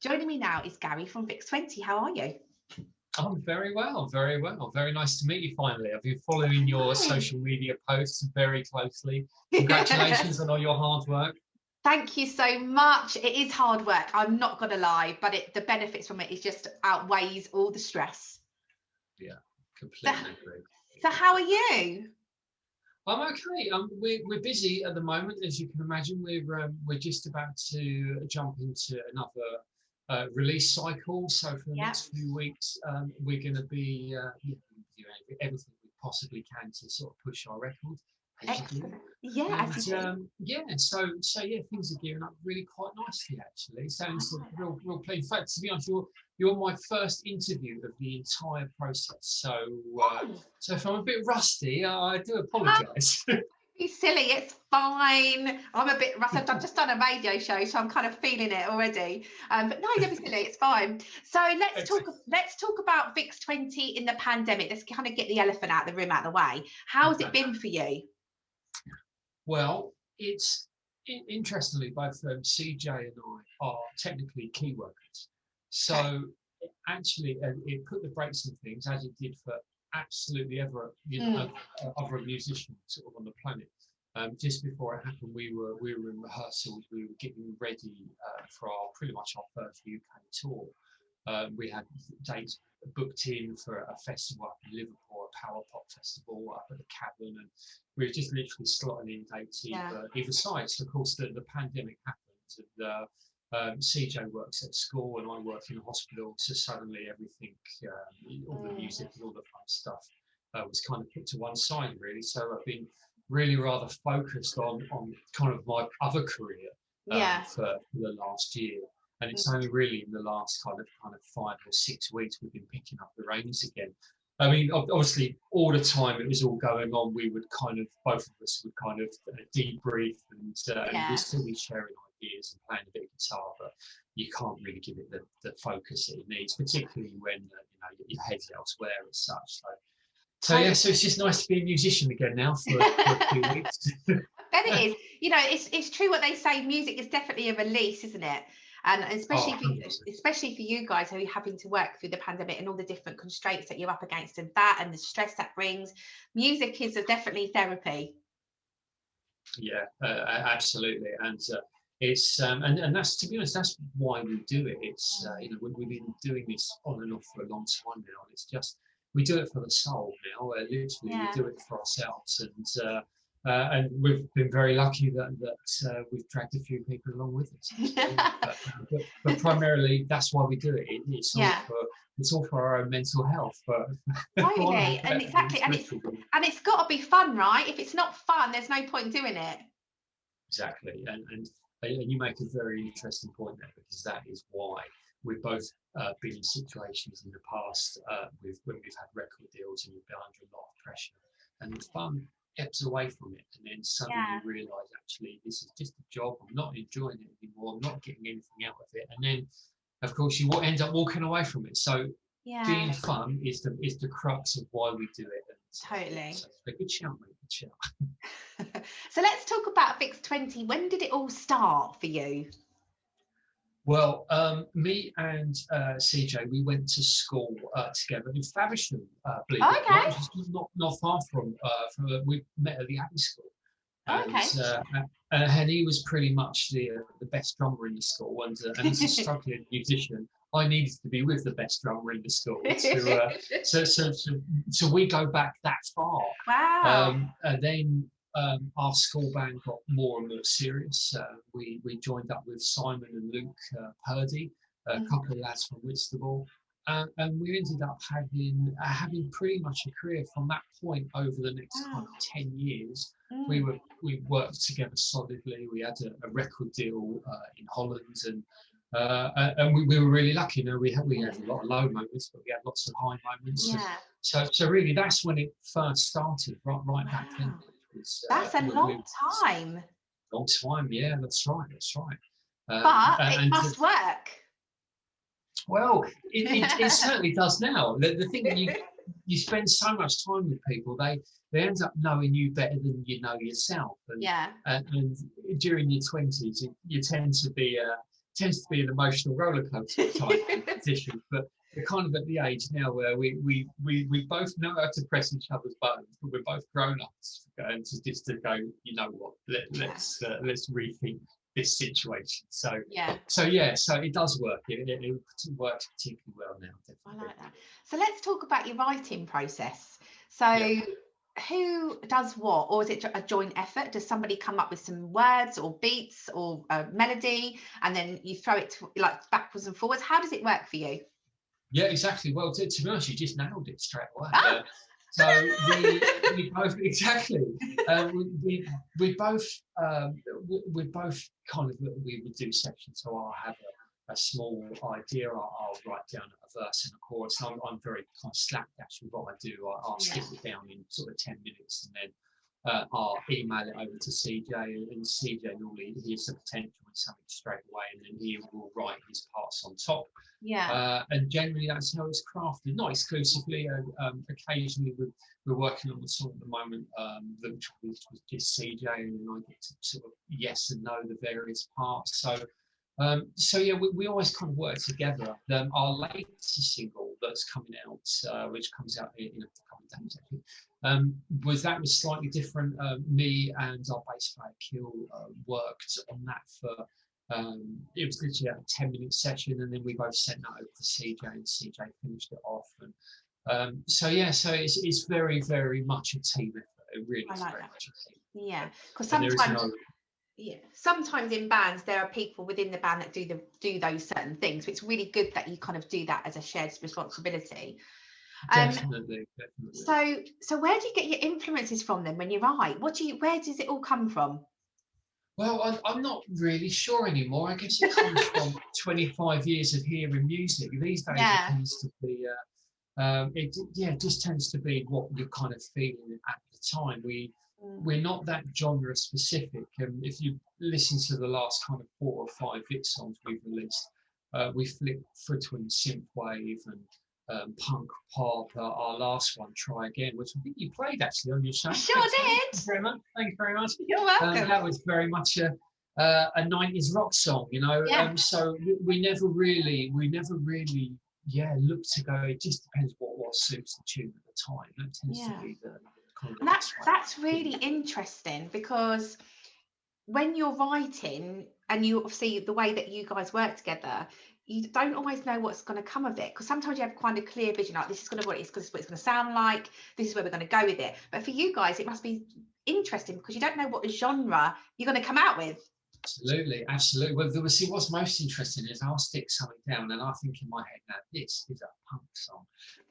Joining me now is Gary from Vix20. How are you? I'm very well, very well. Very nice to meet you finally. I've been following your social media posts very closely. Congratulations on all your hard work. Thank you so much. It is hard work, I'm not going to lie, but the benefits from it is just outweighs all the stress. Yeah, completely agree. So how are you? I'm okay. We're busy at the moment, as you can imagine. We're just about to jump into another release cycle. So for the next few weeks, we're going to be doing everything we possibly can to sort of push our record. Excellent. Yeah, and, so things are gearing up really quite nicely actually. Sounds real pleased. In fact, to be honest, you're my first interview of the entire process. So so if I'm a bit rusty, I do apologise. Be silly, it's fine. I'm a bit rusty. I've just done a radio show, so I'm kind of feeling it already. But no, don't be silly, it's fine. So let's talk about Vix20 in the pandemic. Let's kind of get the elephant out of the room, out of the way. How's it been for you? Well, it's interestingly, both CJ and I are technically key workers. So actually, it put the brakes on things, as it did for absolutely other musicians sort of on the planet. Just before it happened, we were in rehearsals. We were getting ready for pretty much our first UK tour. We had dates booked in for a festival up in Liverpool, a power pop festival up at the Cavern, and we were just literally slotting in dates either side. So of course the pandemic happened, and CJ works at school and I work in a hospital, so suddenly everything, all the music and all the fun stuff was kind of put to one side really. So I've been really rather focused on kind of my other career for the last year. And it's only really in the last kind of 5 or 6 weeks we've been picking up the reins again. I mean, obviously, all the time it was all going on, we would both of us would kind of debrief and we'd still be sharing ideas and playing a bit of guitar, but you can't really give it the focus it needs, particularly when your head's elsewhere as such. So it's just nice to be a musician again now for a few weeks. Then it is. It's true what they say. Music is definitely a release, isn't it? And especially for you guys who are having to work through the pandemic and all the different constraints that you're up against, and the stress that brings, music is definitely therapy. Yeah, absolutely, and it's and that's, to be honest, that's why we do it. It's we've been doing this on and off for a long time now, and it's just we do it for the soul now. Literally, we do it for ourselves, and we've been very lucky that we've dragged a few people along with us. But primarily, that's why we do it. It's all for our own mental health. Totally, and exactly, and it's got to be fun, right? If it's not fun, there's no point doing it. Exactly, and you make a very interesting point there, because that is why we've both been in situations in the past when we've had record deals and we've been under a lot of pressure, and the fun ebbs away from it, and then suddenly you realise, actually, this is just a job. I'm not enjoying it anymore. I'm not getting anything out of it, and then, of course, you end up walking away from it. So being fun is the crux of why we do it. And totally. So a good shout, mate. Good shout. So let's talk about Vix20. When did it all start for you? Well, me and CJ, we went to school together in Faversham, believe it or not, which is not far from we met at the Abbey School. And he was pretty much the best drummer in the school, and as a struggling musician, I needed to be with the best drummer in the school. So we go back that far. Wow. And then our school band got more and more serious. We joined up with Simon and Luke Purdy, a couple of lads from Whitstable, and we ended up having pretty much a career from that point over the next kind of 10 years. We worked together solidly. We had a record deal in Holland, and we were really lucky. We had a lot of low moments, but we had lots of high moments. Yeah. So really, that's when it first started, right back then. That's a long time. Long time, yeah, that's right. But it must work. Well, it certainly does now. The thing that you spend so much time with people, they end up knowing you better than you know yourself. And during your 20s, you tend to be tends to be an emotional roller coaster type position, but we're kind of at the age now where we both know how to press each other's buttons, but we're both grown-ups, and just to go, you know what, let's rethink this situation. So it does work. It works particularly well now. Definitely. I like that. So let's talk about your writing process. So who does what, or is it a joint effort? Does somebody come up with some words or beats or a melody, and then you throw it like backwards and forwards? How does it work for you? Yeah, exactly. Well, to be honest, you just nailed it straight away. So we both we both kind of, we would do sections. So I'll have a small idea. I'll write down a verse and a chorus. And I'm very kind of slapdash with what I do. I'll skip it down in sort of 10 minutes, and then I'll email it over to CJ, and CJ normally hears the potential in something straight away, and then he will write his parts on top. And generally that's how it's crafted, not exclusively. Occasionally we're working on the song at the moment, which was just CJ, and then I get to sort of yes and no the various parts. So yeah, we always kind of work together. Our latest single that's coming out, which comes out in a couple of days actually, was slightly different. Me and our bass player Kill worked on that for. It was literally a 10-minute session, and then we both sent that over to CJ, and CJ finished it off. And so it's very, very much a team effort. It really is very much a team. Yeah, because sometimes in bands there are people within the band that do those certain things. So it's really good that you kind of do that as a shared responsibility. Definitely. So where do you get your influences from then when you write? Where does it all come from? Well, I'm not really sure anymore. I guess it comes from 25 years of hearing music. These days it tends to be, it just tends to be what you're kind of feeling at the time. We're not that genre specific. If you listen to the last kind of 4 or 5 Vix songs we've released, we flip between synthwave and punk pop. Our last one, Try Again, which I think you played actually on your show. I sure did. Thank you very much. You're welcome. That was very much a 90s rock song, you know. So we never really look to go. It just depends what suits the tune at the time. That tends to be the kind of. That's really interesting, because when you're writing, and you obviously the way that you guys work together, you don't always know what's going to come of it, because sometimes you have kind of clear vision, like this is going to what it's going to sound like, this is where we're going to go with it. But for you guys, it must be interesting because you don't know what genre you're going to come out with. Absolutely. Well, what's most interesting is I'll stick something down and I think in my head, now this is a punk song,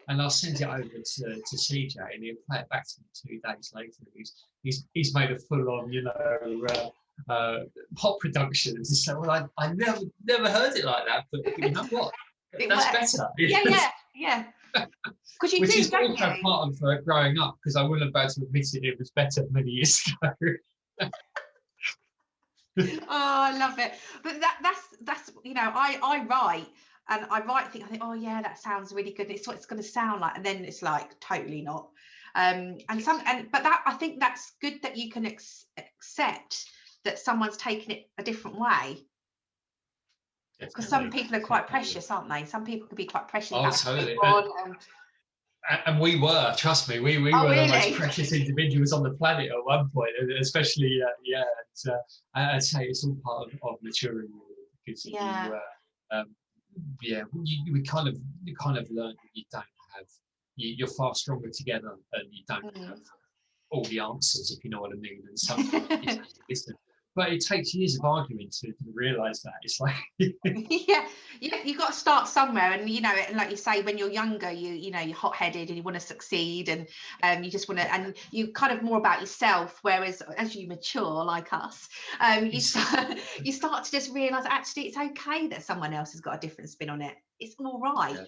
and I'll send it over to CJ, and he'll play it back to me 2 days later. He's made a full-on, pop production. So I never heard it like that, but you know what? That's better. Yeah. Which is also part of growing up, because I wouldn't have been able to admit it was better many years ago. Oh, I love it. But that's I write, and I think, oh yeah, that sounds really good. It's what it's going to sound like, and then it's like totally not. But I think that's good that you can accept that someone's taking it a different way. Because some people are quite precious, aren't they? Some people can be quite precious. Oh, totally. And we were, trust me, we were the most precious individuals on the planet at one point, especially, I'd say it's all part of maturing, because we kind of learned that you don't have, you're far stronger together, and you don't have all the answers, if you know what I mean, and sometimes you have to listen. But it takes years of arguing to realise that. It's like you've got to start somewhere, and like you say, when you're younger, you're hot-headed and you want to succeed, and you just want to, and you kind of more about yourself. Whereas as you mature, like us, you start to just realise actually it's okay that someone else has got a different spin on it. It's all right.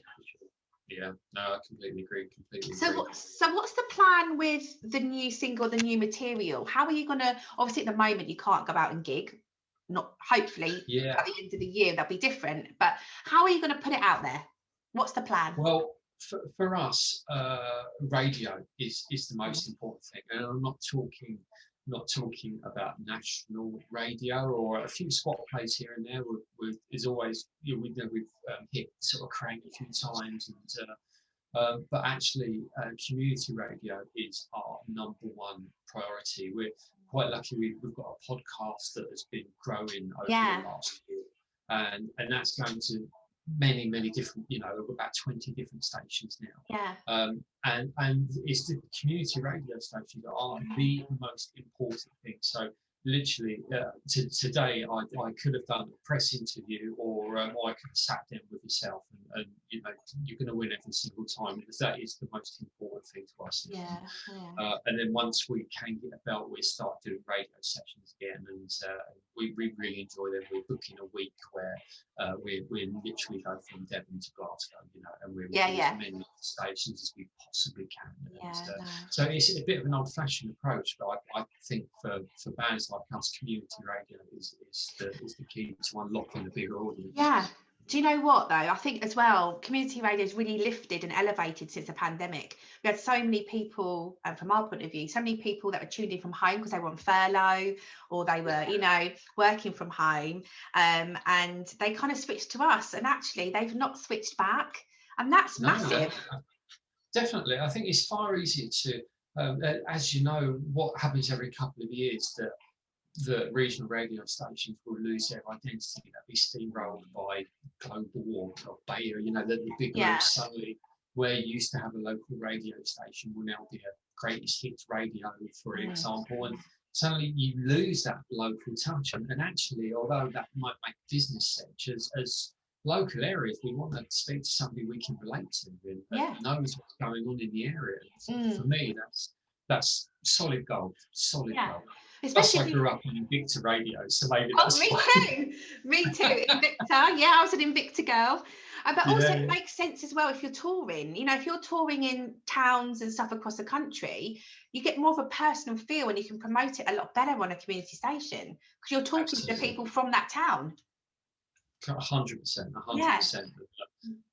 Yeah, no, I completely agree. So what's the plan with the new single, the new material? How are you going to, obviously at the moment you can't go out and gig, not hopefully at the end of the year they'll be different, but how are you going to put it out there? What's the plan? Well, for us, radio is the most important thing, and I'm not talking not talking about national radio, or a few spot plays here and there is always, you know, we know we've hit sort of crank a few times, and but actually community radio is our #1 priority. We're quite lucky, we've got a podcast that has been growing over the last year, and that's going to many different, you know, about 20 different stations now. And it's the community radio stations that are the most important thing. So literally today I could have done a press interview, or I could have sat down with yourself, and you know, you're going to win every single time, because that is the most important thing to us. And then once we can get a belt, we start doing radio sessions again, and we really enjoy them. We're booking a week where we literally go from Devon to Glasgow, you know, and we're as many stations as we possibly can. And, so it's a bit of an old-fashioned approach, but I think for bands like us, community radio is the key to unlocking a bigger audience. Yeah. Do you know what though? I think as well, community radio has really lifted and elevated since the pandemic. We had so many people, and from our point of view, so many people that were tuned in from home because they were on furlough, or they were, you know, working from home, and they kind of switched to us, and actually they've not switched back, and that's massive. Definitely. I think it's far easier to, as you know, what happens every couple of years, that the regional radio stations will lose their identity. They'll be steamrolled by Global or Bayer, you know, the big groups. Suddenly, where you used to have a local radio station will now be a greatest hits radio, for example, and suddenly you lose that local touch. And actually, although that might make business sense, as local areas, we want to speak to somebody we can relate to and knows what's going on in the area. For me, that's solid gold. Solid gold. Especially, plus I grew up on Invicta radio, so maybe that's me too. Me too. Invicta, I was an Invicta girl. But also it makes sense as well if you're touring. You know, if you're touring in towns and stuff across the country, you get more of a personal feel, and you can promote it a lot better on a community station because you're talking to the people from that town. 100%.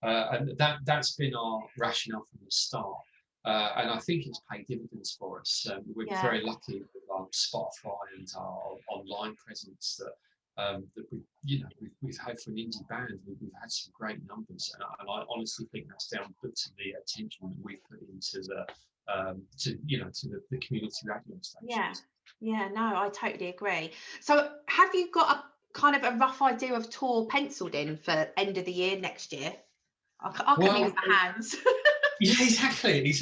And that's been our rationale from the start. And I think it's paid dividends for us. We're very lucky with our Spotify and our online presence that we've had for an indie band. We've had some great numbers, and I honestly think that's down to the attention that we've put into the community radio stations. No, I totally agree. So have you got a kind of a rough idea of tour penciled in for end of the year next year? I can use my hands. Yeah, exactly.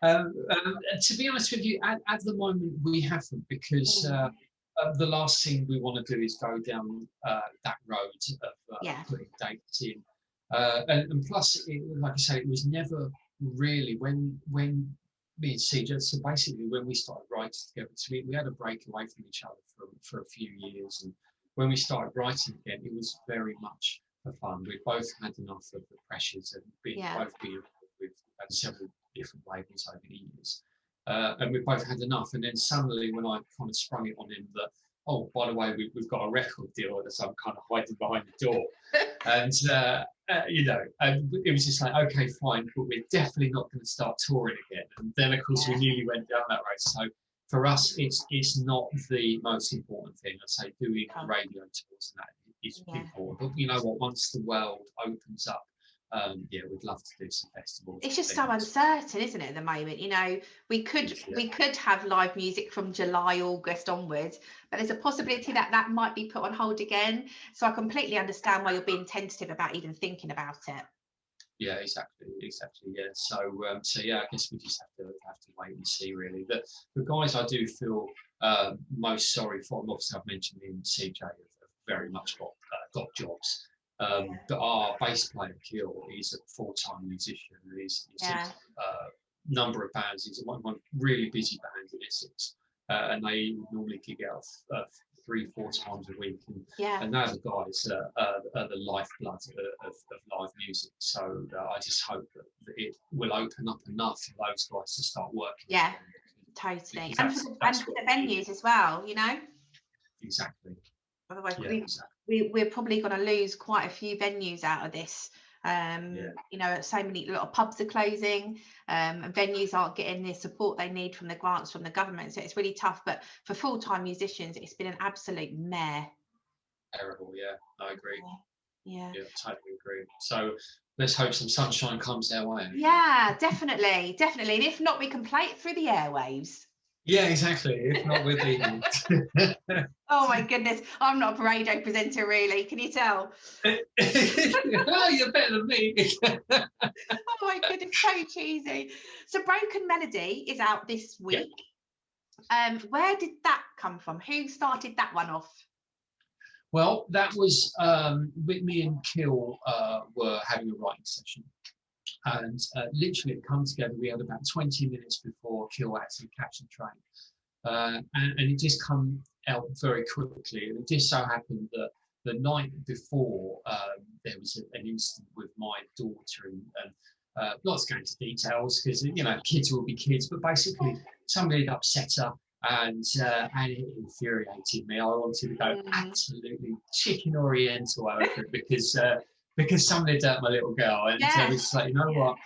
To be honest with you, at the moment we haven't, because the last thing we want to do is go down that road of putting dates in. And plus, like I say, it was never really when me and CJ. So basically, when we started writing together, so we had a break away from each other for a few years, and when we started writing again, it was very much for fun. We both had enough of the pressures and both been with several different labels over the years, and we both had enough. And then suddenly, when I kind of sprung it on him that, oh, by the way, we've got a record deal, as I'm kind of hiding behind the door, and and it was just like, okay, fine, but we're definitely not going to start touring again. And then, of course, we nearly went down that road. So for us, it's not the most important thing. I'd say doing radio tours and that is important. But you know what? Once the world opens up, we'd love to do some festivals. It's just so uncertain, isn't it, at the moment? You know, we could have live music from July, August onwards, but there's a possibility that might be put on hold again. So I completely understand why you're being tentative about even thinking about it. Yeah, exactly. Yeah. So I guess we just have to wait and see, really. The guys I do feel most sorry for, obviously I've mentioned in CJ have very much got jobs. But our bass player, Kiel, he's a full-time musician. He's in a number of bands. He's one really busy band in Essex, and they normally gig out 3-4 times a week. And they're the guys that are the lifeblood of live music. So I just hope that it will open up enough for those guys to start working. Yeah, totally. And for the venues as well, you know? Exactly. Otherwise, we're probably going to lose quite a few venues out of this. You know, so many, a lot of pubs are closing, and venues aren't getting the support they need from the grants from the government. So it's really tough. But for full-time musicians, it's been an absolute mare. Terrible. Yeah, I agree. Yeah, Totally agree. So let's hope some sunshine comes our way. yeah, definitely, definitely. And if not, we can play it through the airwaves. Yeah, exactly. If not, we'll be. Oh my goodness, I'm not a radio presenter, really. Can you tell? Oh, you're better than me. Oh my goodness, so cheesy. So Broken Melody is out this week. Where did that come from? Who started that one off? Well, that was me and Kill were having a writing session, and literally it come together. We had about 20 minutes before Kill had to catch the train, and it just come out very quickly. And it just so happened that the night before there was an incident with my daughter, and not to go into details because you know kids will be kids, but basically somebody had upset her. And it infuriated me. I wanted to go absolutely chicken oriental over it because somebody had hurt my little girl, and it was like, you know what,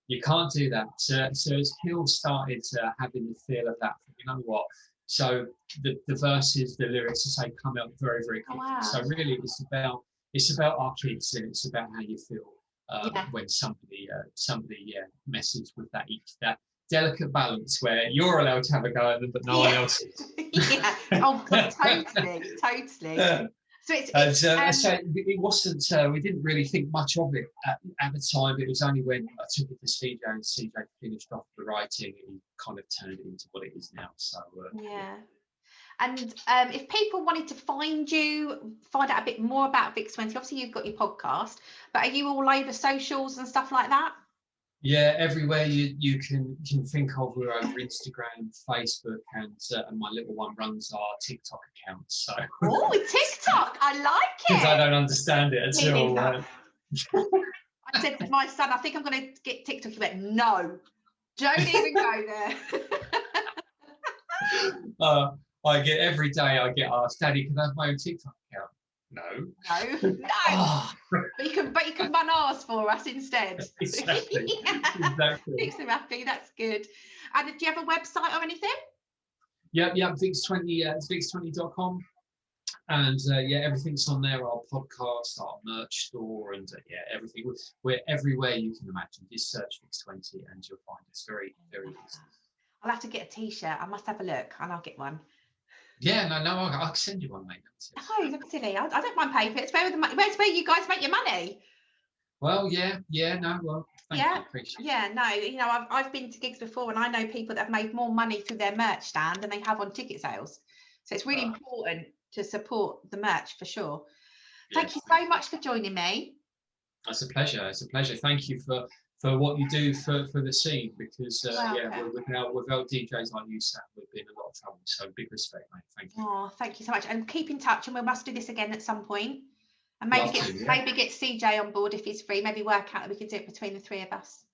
you can't do that. So as Kill started having the feel of that, you know what. So the verses, the lyrics, to say, come out very, very quickly. Wow. So really, it's about our kids, and it's about how you feel when somebody messes with that delicate balance where you're allowed to have a go at them, but no one else is. Yeah. Oh, God, totally. So it wasn't. We didn't really think much of it at the time. It was only when I took it to CJ and CJ finished off the writing, and he kind of turned it into what it is now. So yeah. And if people wanted to find you, find out a bit more about Vix20, obviously you've got your podcast, but are you all over socials and stuff like that? Yeah, everywhere you can think of. We're over Instagram, Facebook, and my little one runs our TikTok account. So. Oh, TikTok! I like it. Because I don't understand it at all. I said to my son, I think I'm going to get TikTok. He went, no, don't even go there. I get every day. I get asked, Daddy, can I have my own TikTok account? No. Oh. But you can run ours for us instead. Exactly. Makes them happy. That's good. And do you have a website or anything? Yeah, Vix20. It's Vix20.com, and everything's on there. Our podcast, our merch store, and everything. We're everywhere you can imagine. Just search Vix20, and you'll find us. Very, very easy. I'll have to get a T-shirt. I must have a look, and I'll get one. Yeah, no, I'll send you one, mate. Oh, don't be silly. I don't mind paper. It's where you guys make your money. Well, thank you, appreciate it. Yeah, no, you know, I've been to gigs before, and I know people that have made more money through their merch stand than they have on ticket sales. So it's really important to support the merch for sure. Thank you so much for joining me. It's a pleasure. Thank you for what you do for the scene, because without DJs like you, Sam, we'd be in a lot of trouble. So big respect, mate. Thank you. Oh, thank you so much, and keep in touch, and we must do this again at some point. And maybe get CJ on board if he's free. Maybe work out that we could do it between the three of us.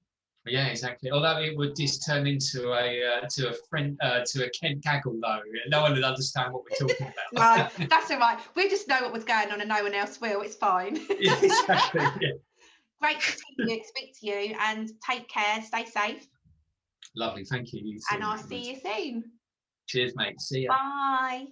Yeah, exactly. Although it would just turn into a Kent gaggle, though. No one would understand what we're talking about. No, that's all right. We just know what was going on, and no one else will. It's fine. Yeah, exactly. Yeah. Great to speak to you, and take care. Stay safe. Lovely, thank you. You too. And I'll see you soon. Cheers, mate. See ya. Bye.